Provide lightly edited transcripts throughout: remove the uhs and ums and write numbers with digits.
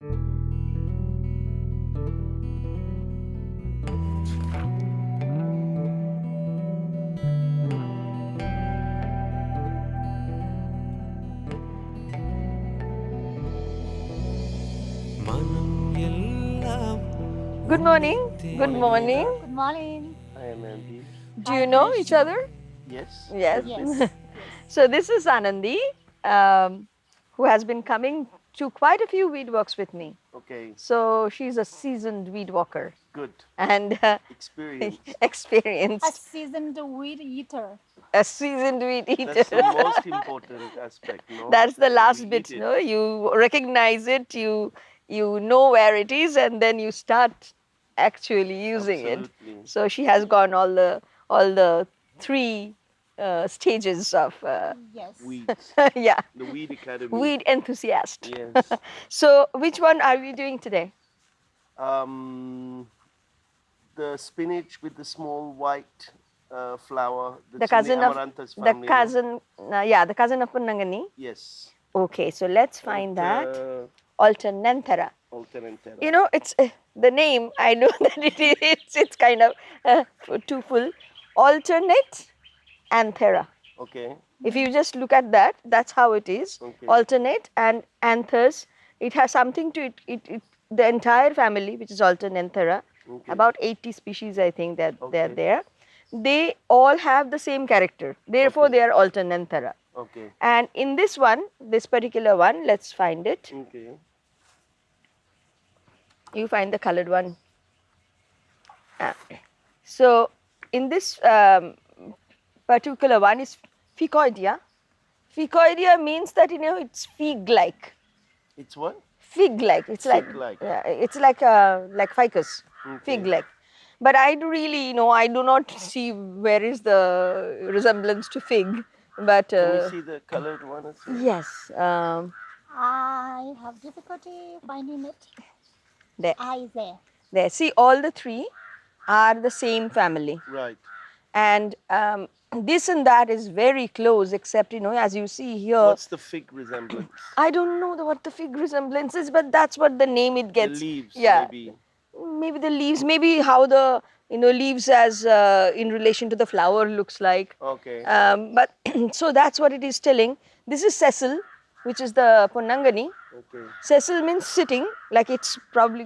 Good morning. Good morning. Good morning. I am Andy. Do you know each other? Yes. Yes. Yes. So this is Anandi, who has been coming to quite a few weed walks with me. Okay. So she's a seasoned weed walker Good. and Experience. A experienced, seasoned weed eater. a seasoned weed eater. That's the most important aspect, no? That's the We last eat bit, it. no? You recognize it, you know where it is, and then you start actually using Absolutely. it. So she has gone all the three stages of Yes. Weeds. yeah, The Weed Academy. weed enthusiast. Yes. So which one are we doing today? The spinach with the small white flower. The That's in cousin the of Amaranthus the family. no? cousin, yeah, the cousin of Ponnanganni. Yes. Okay, so let's find that. Alternanthera. Alternanthera. You know, it's the name. I know that it's kind of too full. Alternate anthera. Okay. If you just look at that, that's how it is. Okay. Alternate and anthers. It has something to it. The entire family, which is Alternanthera, Okay. about 80 species, I think that they're Okay. there. They all have the same character. Therefore, Okay. they are Alternanthera. Okay. And in this one, this particular one, let's find it. Okay. You find the colored one. So in this particular one is ficoidea. Ficoidea means that it's fig-like. It's what? Fig-like. It's Fig-like. it's like ficus, Okay. fig-like. But I do really I do not see where is the resemblance to fig. But Can you see the colored one as well? yes, I have difficulty finding it. there. I there. There. See, all the three are the same family. Right. And this and that is very close, except as you see here. What's the fig resemblance? I don't know what the fig resemblance is, but that's what the name it gets. The leaves, yeah, maybe. the leaves, maybe how the leaves as in relation to the flower looks like. Okay. But so that's what it is telling. This is sessile, which is the Ponnanganni. Okay. Sessile means sitting, like it's probably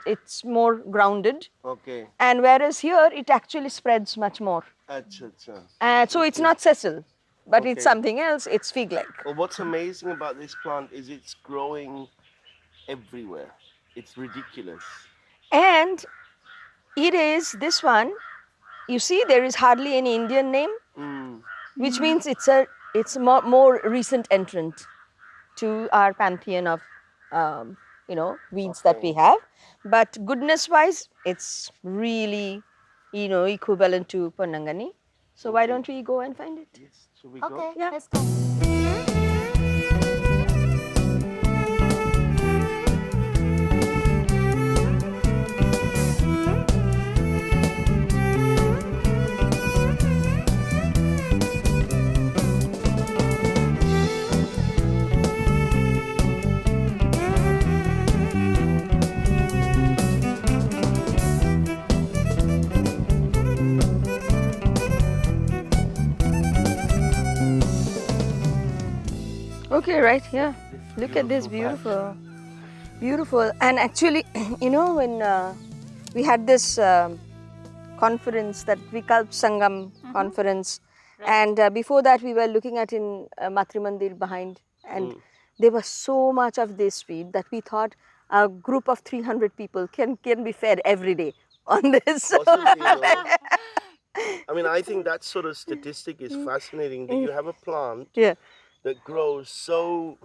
it's more grounded. Okay. And whereas here it actually spreads much more. Acha, acha. So it's not sessile, but it's Okay. something else. It's fig-like. Well, what's amazing about this plant is it's growing everywhere. It's ridiculous. And it is this one. You see, there is hardly any Indian name, Mm. which means it's a more recent entrant to our pantheon of weeds that we have. But goodness-wise, it's really equivalent to Ponnanganni. So why don't we go and find it? Yes. Should we go? Okay, Yeah. let's go. Okay, right here. Look at this, beautiful. Beautiful. And actually, when we had this conference, that Vikalp Sangam conference, and before that we were looking at in Matri Mandir behind, and there was so much of this weed that we thought a group of 300 people can be fed every day on this. Possibly, I mean, I think that sort of statistic is fascinating, that you have a plant Yeah. that grows so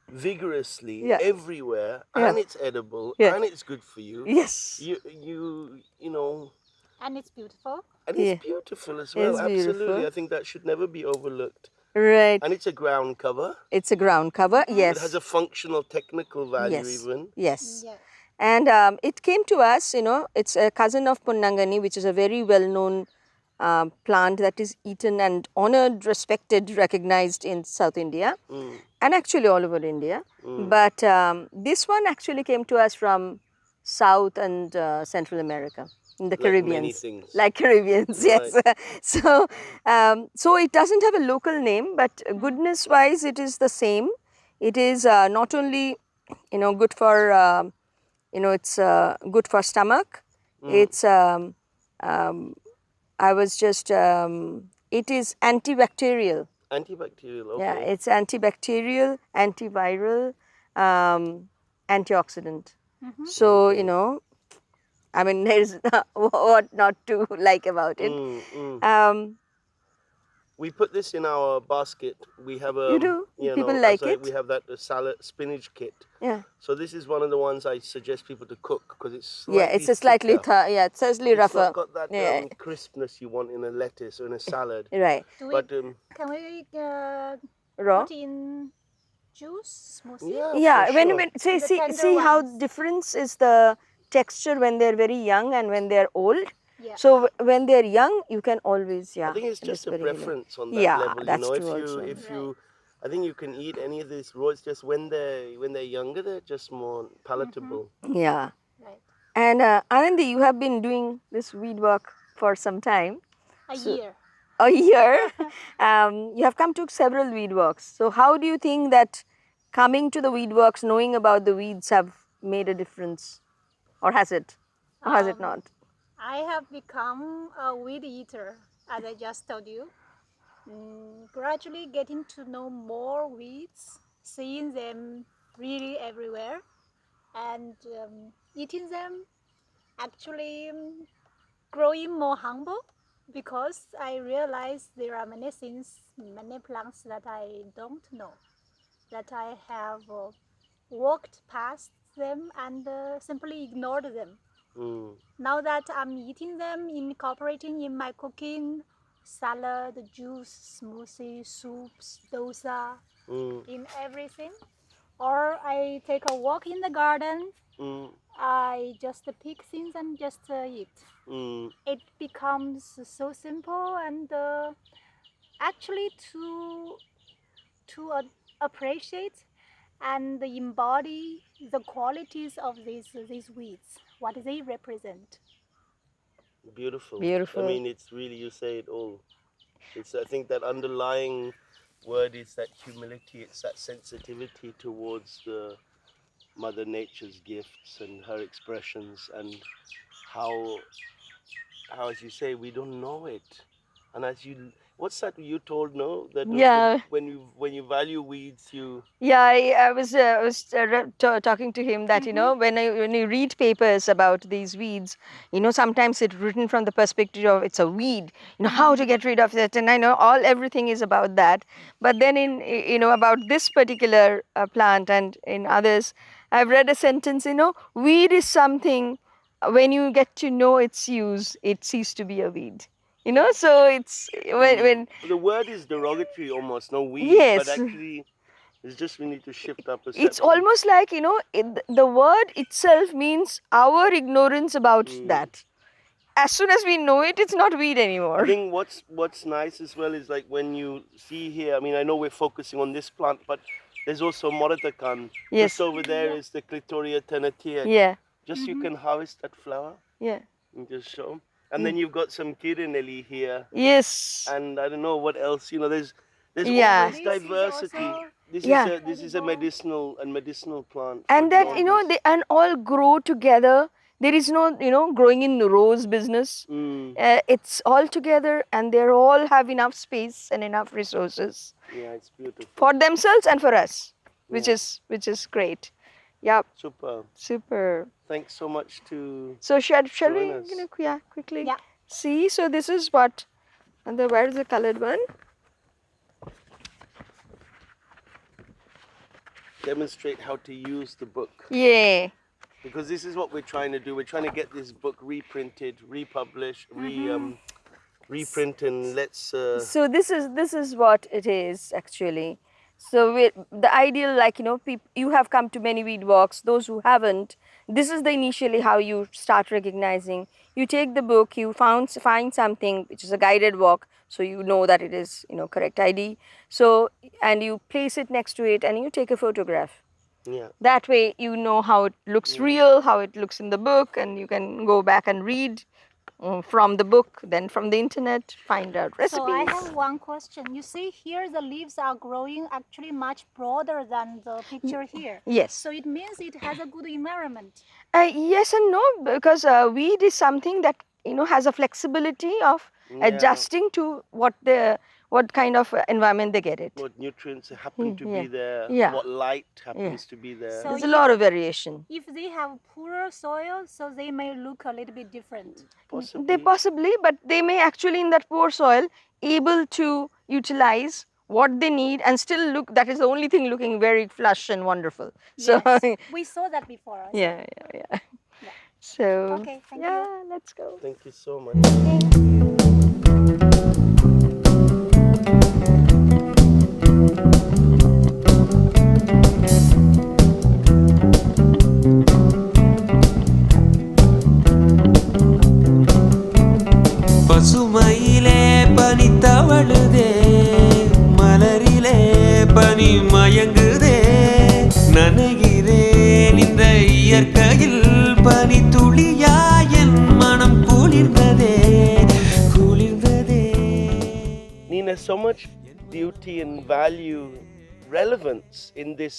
vigorously Yeah. everywhere, Yeah. and it's edible, Yeah. and it's good for you. Yes. You know, And it's beautiful. and Yeah. it's beautiful as well. It's Absolutely, beautiful. I think that should never be overlooked. Right. And it's a ground cover. It's a ground cover. Yes. It has a functional, technical value yes. even. Yes. Yeah. And it came to us, it's a cousin of Ponnanganni, which is a very well-known plant that is eaten and honored, respected, recognized in South India. and actually all over India. But this one actually came to us from South and Central America, in the Like many Caribbeans. things. Like Caribbeans, yes. So it doesn't have a local name, but goodness-wise, it is the same. It is not only, good for, it's good for stomach. It's, I was just, it is antibacterial. Antibacterial, okay. Yeah, it's antibacterial, antiviral, antioxidant. So, I mean, there's what not to like about it. Um, We put this in our basket. We have a, You do? People like it? we have that salad spinach kit. yeah, So this is one of the ones I suggest people to cook because it's slightly yeah, it's a slightly, thicker. it's slightly It's rougher. not got that Yeah, crispness you want in a lettuce or in a salad. right. Do we, But can we Raw. put in juice, smoothie? Yeah, for when sure. when see The see tender see how ones. difference is the texture when they're very young and when they're old. Yeah. So when they're young, you can always I think it's it is just a very healing. preference on that Yeah, level. that's If true you also. if you, I think you can eat any of this raw. It's just when they're younger, they're just more palatable. Yeah. Right. And Anandi, you have been doing this weed work for some time. A So- year. A year. You have come to several weed works. So how do you think that coming to the weed works, knowing about the weeds, have made a difference, or has it, or has it not? I have become a weed eater, as I just told you. Gradually getting to know more weeds, seeing them really everywhere, and eating them, actually growing more humble, because I realize there are many things, many plants that I don't know, that I have walked past them and simply ignored them. Now that I'm eating them, incorporating in my cooking, salad, juice, smoothie, soups, dosa, in everything, or I take a walk in the garden, I just pick things and just eat. It becomes so simple, and actually to appreciate and embody the qualities of these weeds, what they represent. Beautiful. Beautiful. I mean, it's really, you say it all. It's, I think that underlying word is that humility. It's that sensitivity towards the Mother Nature's gifts and her expressions, and how, as you say, we don't know it. And as you, what's that you told, no? That Yeah. when you value weeds, you. Yeah, I was talking to him that when you read papers about these weeds, sometimes it's written from the perspective of it's a weed, how to get rid of it, and I know everything is about that. But then in about this particular plant and in others, I've read a sentence. Weed is something when you get to know its use, it ceases to be a weed. So it's when The word is derogatory almost, no weed, Yes. but actually it's just we need to shift our perception. it's almost like the word itself means our ignorance about that. As soon as we know it, it's not weed anymore. I think what's nice as well is like when you see here, I mean, I know we're focusing on this plant, but there's also Moratakan. Yes. Just over there is the Clitoria tenatia. Yeah, Just you can harvest that flower yeah, and just show 'em. And then you've got some Kirinelli here. yes. And I don't know what else, there's Yeah. always This is diversity. also This is a medicinal plant. And for that jaundice. they and all grow together. There is no growing in rows business. It's all together, and they all have enough space and enough resources Yeah, it's beautiful. for themselves and for us, which Yeah. is great. Yeah, Super. super. Thanks so much to So shall we join us. quickly Yeah. see? So this is what, and where is the colored one? demonstrate how to use the book. Yeah. Because this is what we're trying to do. We're trying to get this book reprinted, republished, reprint, and let's. So this is what it is actually. So the ideal, like, you have come to many weed walks. Those who haven't, this is the initially how you start recognizing. You take the book, you find something which is a guided walk, so you know that it is, correct ID. So, and you place it next to it and you take a photograph. Yeah. That way you know how it looks real, how it looks in the book, and you can go back and read from the book, then from the internet, find out recipes. So I have one question. You see here the leaves are growing actually much broader than the picture here. Yes. So it means it has a good environment. Yes and no, because wheat is something that has a flexibility of adjusting to what kind of environment they get it. What nutrients happen to be there, Yeah. what light happens to be there. So There's a lot of variation. If they have poorer soil, so they may look a little bit different. They possibly, but they may actually in that poor soil able to utilize what they need and still look, that is the only thing looking very flush and wonderful. So Yes, we saw that before. Also. yeah. So Okay, thank yeah, you. let's go. Thank you so much. பசுமையிலே பனி தவழுதே மலரிலே பனி மயங்குதே நனைகிறேன் இந்த இயற்கையில் பனி துளியா என் மனம் குளிர்ந்ததே குளிர்ந்ததே. Nina, so much beauty and value, relevance in this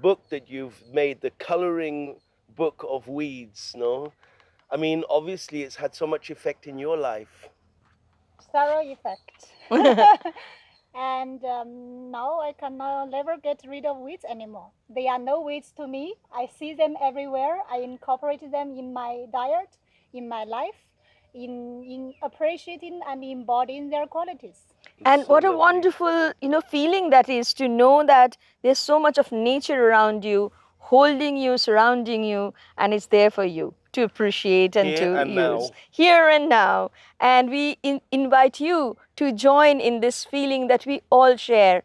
book that you've made, the coloring book of weeds, no? I mean, obviously it's had so much effect in your life. Thorough effect. And now I can never get rid of weeds anymore. They are no weeds to me. I see them everywhere. I incorporate them in my diet, in my life, in appreciating and embodying their qualities. And So what a lovely. wonderful, feeling that is to know that there's so much of nature around you, holding you, surrounding you, and it's there for you to appreciate and Here to and use. now. Here and now. And we invite you to join in this feeling that we all share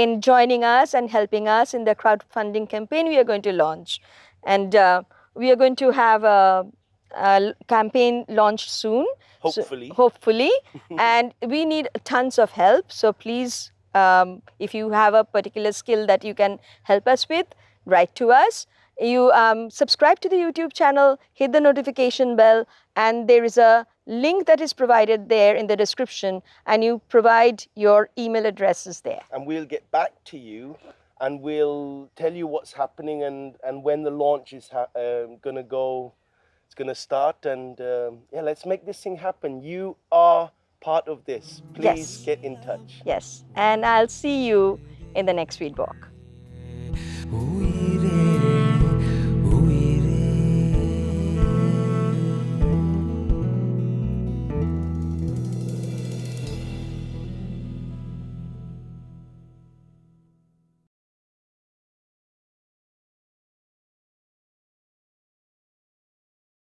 in joining us and helping us in the crowdfunding campaign we are going to launch. And we are going to have a campaign launched soon. Hopefully. Hopefully. And we need tons of help. So please, if you have a particular skill that you can help us with, write to us. You subscribe to the YouTube channel, hit the notification bell, and there is a link that is provided there in the description, and you provide your email addresses there. And we'll get back to you and we'll tell you what's happening and when the launch is going to go. It's going to start, and yeah, let's make this thing happen. You are part of this. Please Yes. get in touch. Yes, and I'll see you in the next feed walk.